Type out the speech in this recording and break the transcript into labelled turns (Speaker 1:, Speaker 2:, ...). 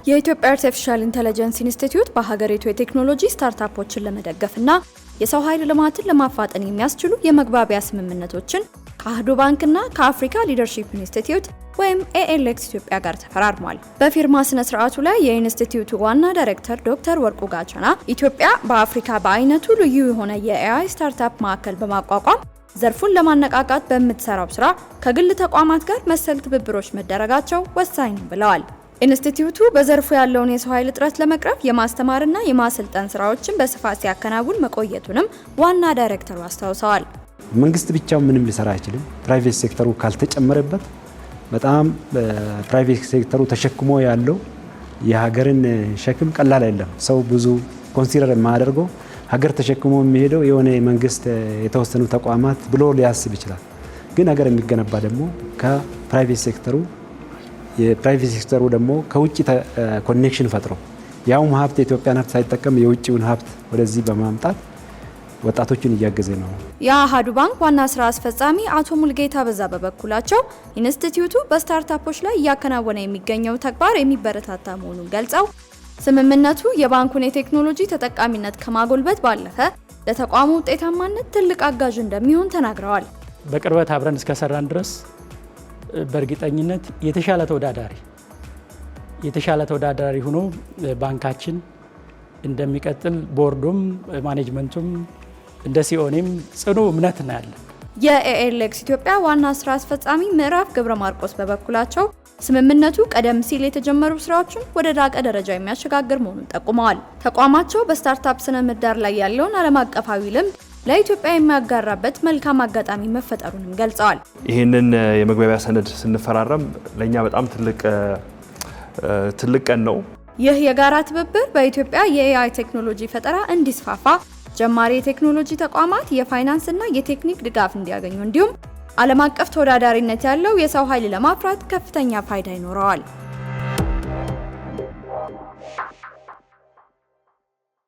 Speaker 1: የኢትዮጵያ አርቲፊሻል ኢንተለጀንስ ኢንስቲትዩት በሀገሪቱ የቴክኖሎጂ ስታርታፖችን ለመደገፍና የሰው ኃይል ልማትን ለማፋጠን የሚያስችሉ የመግባቢያ ስምምነቶችን ከአህዱ ባንክና ከአፍሪካ ሊደርሺፕ ኢንስቲትዩት ወይም ALX ኢትዮጵያ ጋር ተፈራርሟል። በፊርማ ስነ ስርዓቱ ላይ የኢንስቲትዩቱ ዋና ዳይሬክተር ዶክተር ወርቁ ጋቸና ኢትዮጵያ በአፍሪካ በአይነቱ ልዩ የሆነ የኤአይ ስታርታፕ ማዕከል በማቋቋም ዘርፉን ለማነቃቃት በምትሰራው ስራ ከግል ተቋማት ጋር መሰል ትብብሮች መደረጋቸው ወሳኝ ነው ብለዋል። ኢንስቲትዩቱ በዘርፉ ያለውን የሰው ኃይል እጥረት ለመቅረፍ የማስተማርና የማሰልጠን ስራዎችን በስፋት ሲያከናውን መቆየቱንም ዋና ዳይሬክተሩ አስታውሰዋል።
Speaker 2: መንግስት ብቻው ምንም ሊሰራ አይችልም። ፕራይቬት ሴክተሩ ካልተጨመረበት በጣም ፕራይቬት ሴክተሩ ተሸክሞ ያለው የሀገርን ሸክም ቀላል አይደለም። ሰው ብዙ ኮንሲደር የማያደርገው ሀገር ተሸክሞ የሚሄደው የሆነ መንግስት የተወሰኑ ተቋማት ብሎ ሊያስብ ይችላል። ግን ሀገር የሚገነባ ደግሞ ከፕራይቬት ሴክተሩ የፕራይቬት ሴክተሩ ደግሞ ከውጭ ኮኔክሽን ፈጥሮ ያውም ሀብት የኢትዮጵያን ሀብት ሳይጠቀም የውጭውን ሀብት ወደዚህ በማምጣት ወጣቶችን እያገዘ ነው።
Speaker 1: የአሃዱ ባንክ ዋና ስራ አስፈጻሚ አቶ ሙልጌታ በዛ በበኩላቸው ኢንስቲትዩቱ በስታርታፖች ላይ እያከናወነ የሚገኘው ተግባር የሚበረታታ መሆኑን ገልጸው ስምምነቱ የባንኩን የቴክኖሎጂ ተጠቃሚነት ከማጎልበት ባለፈ ለተቋሙ ውጤታማነት ትልቅ አጋዥ እንደሚሆን ተናግረዋል።
Speaker 3: በቅርበት አብረን እስከሰራን ድረስ በእርግጠኝነት የተሻለ ተወዳዳሪ ሆኖ ባንካችን እንደሚቀጥል ቦርዱም ማኔጅመንቱም እንደ ሲኦኔም ጽኑ እምነት ነው ያለን።
Speaker 1: የኤኤልኤክስ ኢትዮጵያ ዋና ስራ አስፈጻሚ ምዕራፍ ገብረ ማርቆስ በበኩላቸው ስምምነቱ ቀደም ሲል የተጀመሩ ስራዎችን ወደ ላቀ ደረጃ የሚያሸጋግር መሆኑን ጠቁመዋል። ተቋማቸው በስታርታፕ ስነ ምህዳር ላይ ያለውን ዓለም አቀፋዊ ልምድ ለኢትዮጵያ የሚያጋራበት መልካም አጋጣሚ መፈጠሩንም ገልጸዋል።
Speaker 4: ይህንን የመግባቢያ ሰነድ ስንፈራረም ለኛ በጣም ትልቅ ቀን ነው።
Speaker 1: ይህ የጋራ ትብብር በኢትዮጵያ የኤአይ ቴክኖሎጂ ፈጠራ እንዲስፋፋ ጀማሪ የቴክኖሎጂ ተቋማት የፋይናንስና የቴክኒክ ድጋፍ እንዲያገኙ እንዲሁም ዓለም አቀፍ ተወዳዳሪነት ያለው የሰው ኃይል ለማፍራት ከፍተኛ ፋይዳ ይኖረዋል።